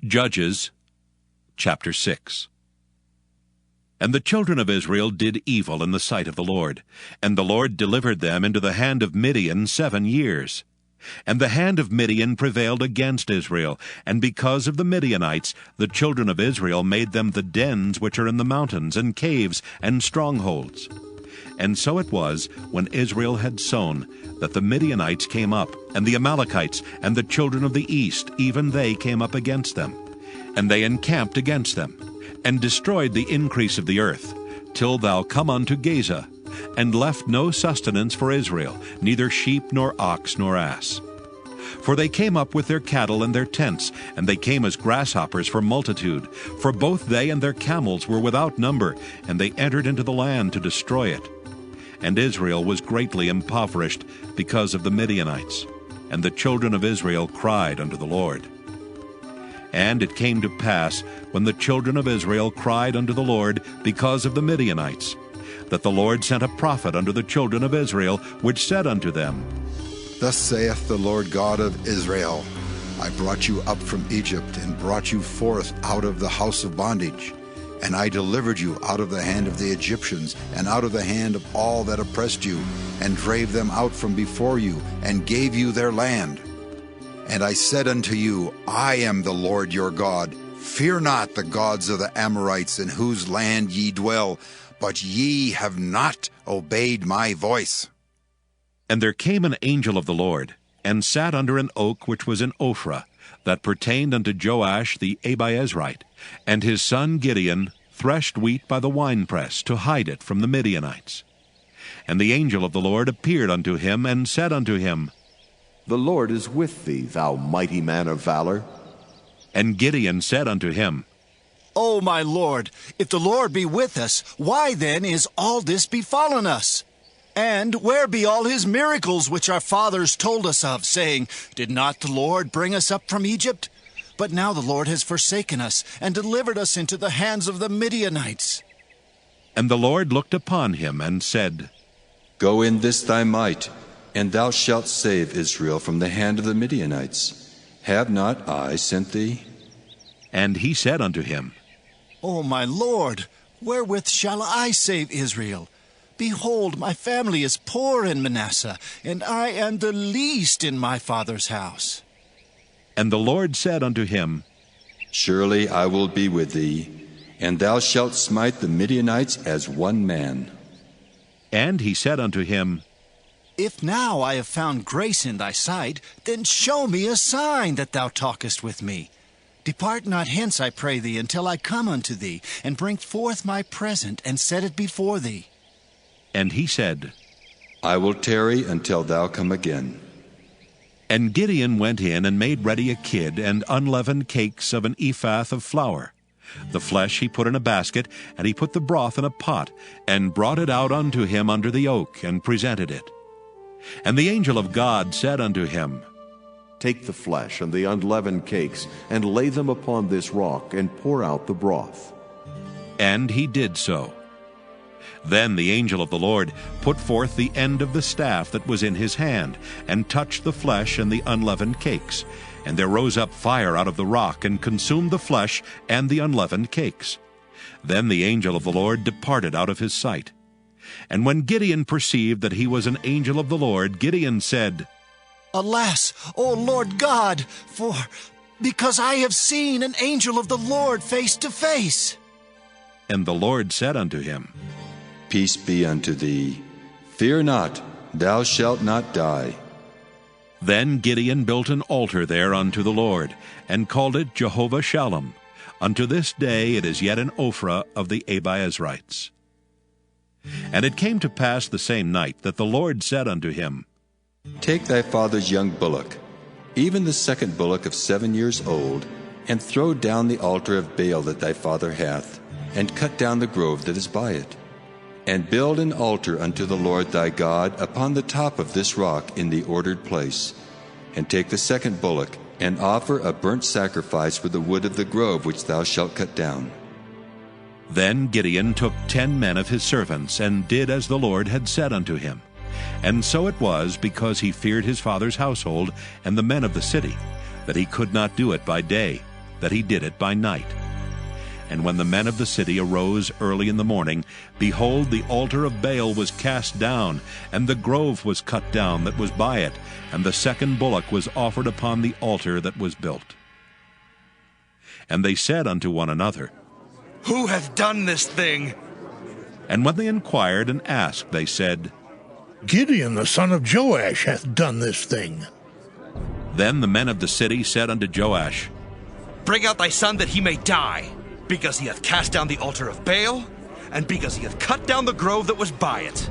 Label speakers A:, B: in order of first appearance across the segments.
A: Judges chapter 6. And the children of Israel did evil in the sight of the Lord, and the Lord delivered them into the hand of Midian 7 years. And the hand of Midian prevailed against Israel, and because of the Midianites the children of Israel made them the dens which are in the mountains, and caves, and strongholds. And so it was, when Israel had sown, that the Midianites came up, and the Amalekites, and the children of the east, even they came up against them. And they encamped against them, and destroyed the increase of the earth, till thou come unto Gaza, and left no sustenance for Israel, neither sheep, nor ox, nor ass. For they came up with their cattle and their tents, and they came as grasshoppers for multitude, for both they and their camels were without number, and they entered into the land to destroy it. And Israel was greatly impoverished because of the Midianites, and the children of Israel cried unto the Lord. And it came to pass, when the children of Israel cried unto the Lord because of the Midianites, that the Lord sent a prophet unto the children of Israel, which said unto them,
B: Thus saith the Lord God of Israel, I brought you up from Egypt, and brought you forth out of the house of bondage. And I delivered you out of the hand of the Egyptians, and out of the hand of all that oppressed you, and drave them out from before you, and gave you their land. And I said unto you, I am the Lord your God. Fear not the gods of the Amorites, in whose land ye dwell, but ye have not obeyed my voice.
A: And there came an angel of the Lord, and sat under an oak which was in Ophrah, that pertained unto Joash the Abiezrite, and his son Gideon threshed wheat by the winepress, to hide it from the Midianites. And the angel of the Lord appeared unto him, and said unto him,
C: The Lord is with thee, thou mighty man of valor.
A: And Gideon said unto him,
D: O my Lord, if the Lord be with us, why then is all this befallen us? And where be all his miracles which our fathers told us of, saying, Did not the Lord bring us up from Egypt? But now the Lord has forsaken us, and delivered us into the hands of the Midianites.
A: And the Lord looked upon him, and said,
E: Go in this thy might, and thou shalt save Israel from the hand of the Midianites. Have not I sent thee?
A: And he said unto him,
D: O my Lord, wherewith shall I save Israel? Behold, my family is poor in Manasseh, and I am the least in my father's house.
A: And the Lord said unto him,
E: Surely I will be with thee, and thou shalt smite the Midianites as one man.
A: And he said unto him,
D: If now I have found grace in thy sight, then show me a sign that thou talkest with me. Depart not hence, I pray thee, until I come unto thee, and bring forth my present, and set it before thee.
A: And he said,
E: I will tarry until thou come again.
A: And Gideon went in and made ready a kid and unleavened cakes of an ephah of flour. The flesh he put in a basket, and he put the broth in a pot, and brought it out unto him under the oak, and presented it. And the angel of God said unto him,
C: Take the flesh and the unleavened cakes, and lay them upon this rock, and pour out the broth.
A: And he did so. Then the angel of the Lord put forth the end of the staff that was in his hand, and touched the flesh and the unleavened cakes. And there rose up fire out of the rock, and consumed the flesh and the unleavened cakes. Then the angel of the Lord departed out of his sight. And when Gideon perceived that he was an angel of the Lord, Gideon said,
D: Alas, O Lord God, because I have seen an angel of the Lord face to face.
A: And the Lord said unto him,
E: Peace be unto thee. Fear not, thou shalt not die.
A: Then Gideon built an altar there unto the Lord, and called it Jehovah Shalom. Unto this day it is yet in Ophrah of the Abiezrites. And it came to pass the same night that the Lord said unto him,
E: Take thy father's young bullock, even the second bullock of 7 years old, and throw down the altar of Baal that thy father hath, and cut down the grove that is by it. And build an altar unto the Lord thy God upon the top of this rock in the ordered place. And take the second bullock, and offer a burnt sacrifice for the wood of the grove which thou shalt cut down.
A: Then Gideon took 10 men of his servants, and did as the Lord had said unto him. And so it was, because he feared his father's household and the men of the city, that he could not do it by day, that he did it by night. And when the men of the city arose early in the morning, behold, the altar of Baal was cast down, and the grove was cut down that was by it, and the second bullock was offered upon the altar that was built. And they said unto one another,
F: Who hath done this thing?
A: And when they inquired and asked, they said,
G: Gideon the son of Joash hath done this thing.
A: Then the men of the city said unto Joash,
F: Bring out thy son that he may die, because he hath cast down the altar of Baal, and because he hath cut down the grove that was by it.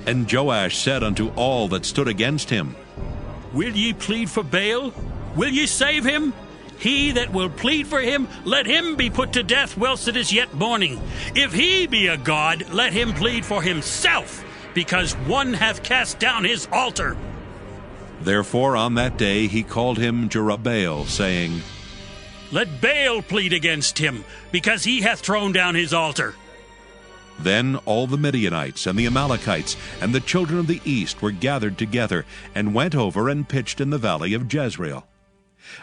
A: And Joash said unto all that stood against him,
H: Will ye plead for Baal? Will ye save him? He that will plead for him, let him be put to death whilst it is yet morning. If he be a god, let him plead for himself, because one hath cast down his altar.
A: Therefore on that day he called him Jerubbaal, saying,
H: Let Baal plead against him, because he hath thrown down his altar.
A: Then all the Midianites and the Amalekites and the children of the east were gathered together, and went over and pitched in the valley of Jezreel.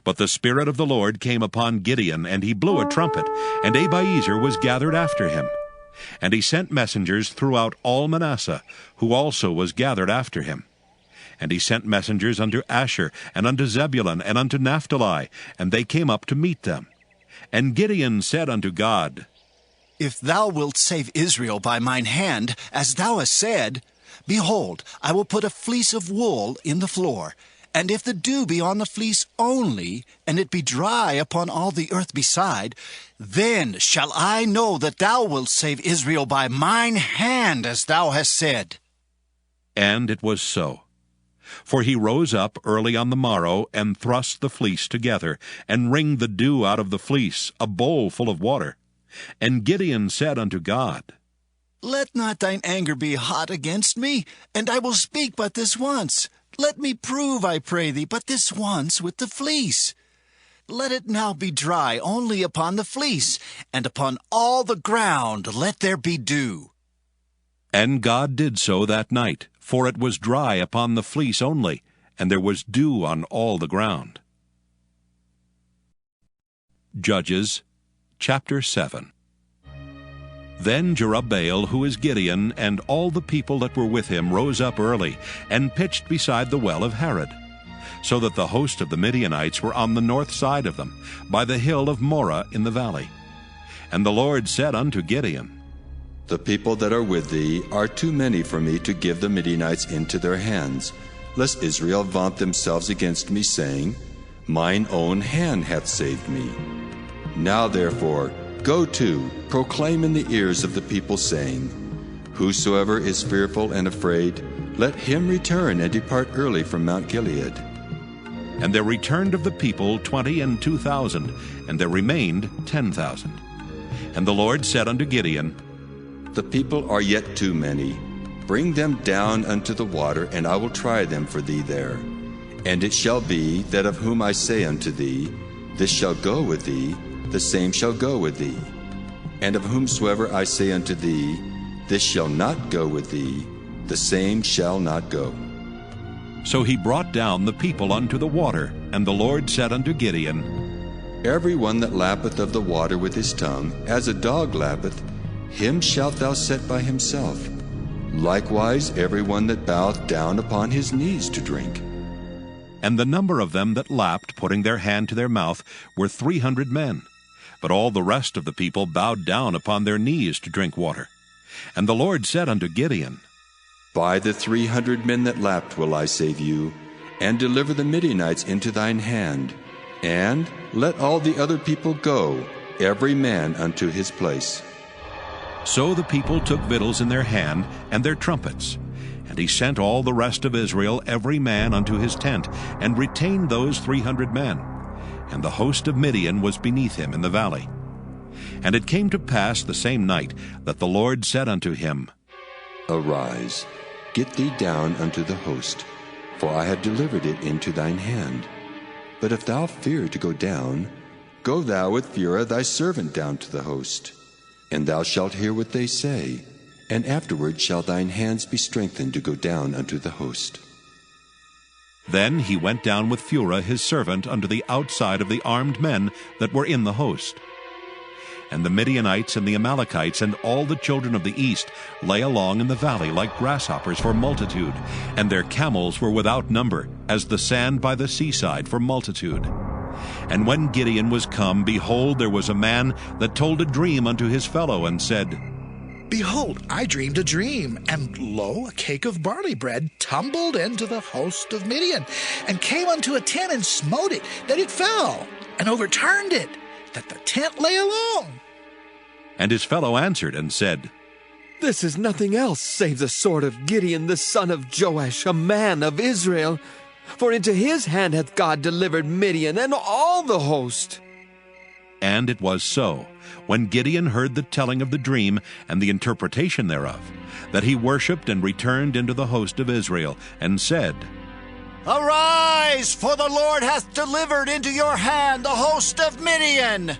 A: But the Spirit of the Lord came upon Gideon, and he blew a trumpet, and Abiezer was gathered after him. And he sent messengers throughout all Manasseh, who also was gathered after him. And he sent messengers unto Asher, and unto Zebulun, and unto Naphtali, and they came up to meet them. And Gideon said unto God,
D: If thou wilt save Israel by mine hand, as thou hast said, behold, I will put a fleece of wool in the floor. And if the dew be on the fleece only, and it be dry upon all the earth beside, then shall I know that thou wilt save Israel by mine hand, as thou hast said.
A: And it was so. For he rose up early on the morrow, and thrust the fleece together, and wringed the dew out of the fleece, a bowl full of water. And Gideon said unto God,
D: Let not thine anger be hot against me, and I will speak but this once. Let me prove, I pray thee, but this once with the fleece. Let it now be dry only upon the fleece, and upon all the ground let there be dew.
A: And God did so that night, for it was dry upon the fleece only, and there was dew on all the ground. Judges chapter 7. Then Jerubbaal, who is Gideon, and all the people that were with him rose up early, and pitched beside the well of Harod, so that the host of the Midianites were on the north side of them, by the hill of Moreh in the valley. And the Lord said unto Gideon,
E: The people that are with thee are too many for me to give the Midianites into their hands, lest Israel vaunt themselves against me, saying, Mine own hand hath saved me. Now therefore, go to, proclaim in the ears of the people, saying, Whosoever is fearful and afraid, let him return and depart early from Mount Gilead.
A: And there returned of the people 22,000, and there remained 10,000. And the Lord said unto Gideon,
E: The people are yet too many. Bring them down unto the water, and I will try them for thee there. And it shall be that of whom I say unto thee, This shall go with thee, the same shall go with thee. And of whomsoever I say unto thee, This shall not go with thee, the same shall not go.
A: So he brought down the people unto the water, and the Lord said unto Gideon,
E: Every one that lappeth of the water with his tongue, as a dog lappeth, him shalt thou set by himself. Likewise every one that boweth down upon his knees to drink.
A: And the number of them that lapped, putting their hand to their mouth, were 300 men. But all the rest of the people bowed down upon their knees to drink water. And the Lord said unto Gideon,
E: By the 300 men that lapped will I save you, and deliver the Midianites into thine hand. And let all the other people go, every man unto his place.
A: So the people took victuals in their hand, and their trumpets. And he sent all the rest of Israel, every man unto his tent, and retained those 300 men. And the host of Midian was beneath him in the valley. And it came to pass the same night that the Lord said unto him,
E: Arise, get thee down unto the host, for I have delivered it into thine hand. But if thou fear to go down, go thou with Phurah thy servant down to the host. And thou shalt hear what they say, and afterward shall thine hands be strengthened to go down unto the host.
A: Then he went down with Phurah his servant unto the outside of the armed men that were in the host. And the Midianites and the Amalekites and all the children of the east lay along in the valley like grasshoppers for multitude, and their camels were without number, as the sand by the seaside for multitude. And when Gideon was come, behold, there was a man that told a dream unto his fellow, and said,
I: Behold, I dreamed a dream, and lo, a cake of barley bread tumbled into the host of Midian, and came unto a tent and smote it, that it fell, and overturned it, that the tent lay alone.
A: And his fellow answered and said,
J: This is nothing else save the sword of Gideon the son of Joash, a man of Israel. For into his hand hath God delivered Midian and all the host.
A: And it was so, when Gideon heard the telling of the dream and the interpretation thereof, that he worshipped and returned into the host of Israel, and said,
D: Arise, for the Lord hath delivered into your hand the host of Midian.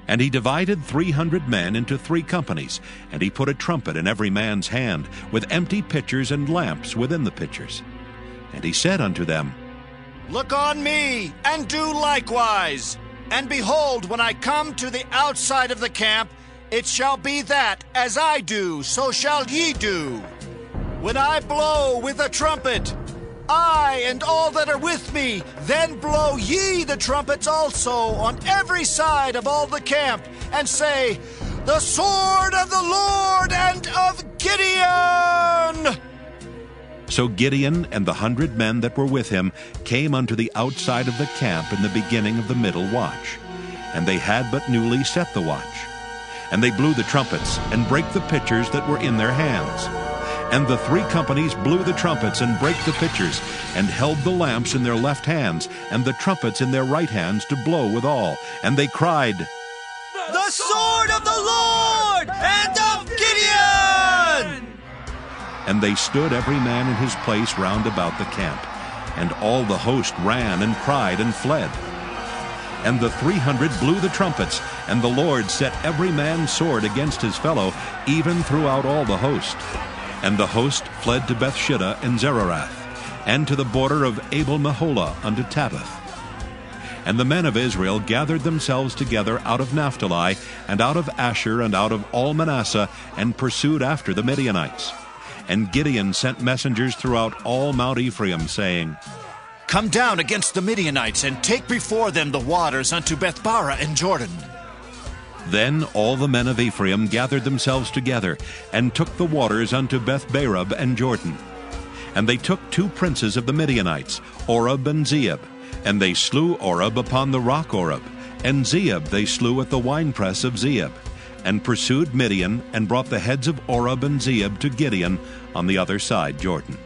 A: And he divided 300 men into 3 companies, and he put a trumpet in every man's hand, with empty pitchers and lamps within the pitchers. And he said unto them,
D: Look on me, and do likewise. And behold, when I come to the outside of the camp, it shall be that, as I do, so shall ye do. When I blow with a trumpet, I and all that are with me, then blow ye the trumpets also on every side of all the camp, and say, The sword of the Lord and of Gideon!
A: So Gideon and the 100 men that were with him came unto the outside of the camp in the beginning of the middle watch. And they had but newly set the watch. And they blew the trumpets, and brake the pitchers that were in their hands. And the 3 companies blew the trumpets, and brake the pitchers, and held the lamps in their left hands, and the trumpets in their right hands to blow withal. And they cried,
D: The sword of the Lord and of Gideon!
A: And they stood every man in his place round about the camp. And all the host ran and cried and fled. And the 300 blew the trumpets, and the Lord set every man's sword against his fellow, even throughout all the host. And the host fled to Bethshittah and Zererath, and to the border of Abel-Meholah unto Tabbath. And the men of Israel gathered themselves together out of Naphtali, and out of Asher, and out of all Manasseh, and pursued after the Midianites. And Gideon sent messengers throughout all Mount Ephraim, saying,
D: Come down against the Midianites, and take before them the waters unto Bethbara and Jordan.
A: Then all the men of Ephraim gathered themselves together, and took the waters unto Bethbarab and Jordan. And they took 2 princes of the Midianites, Oreb and Zeeb. And they slew Oreb upon the rock Oreb, and Zeeb they slew at the winepress of Zeeb, and pursued Midian, and brought the heads of Oreb and Zeeb to Gideon on the other side Jordan.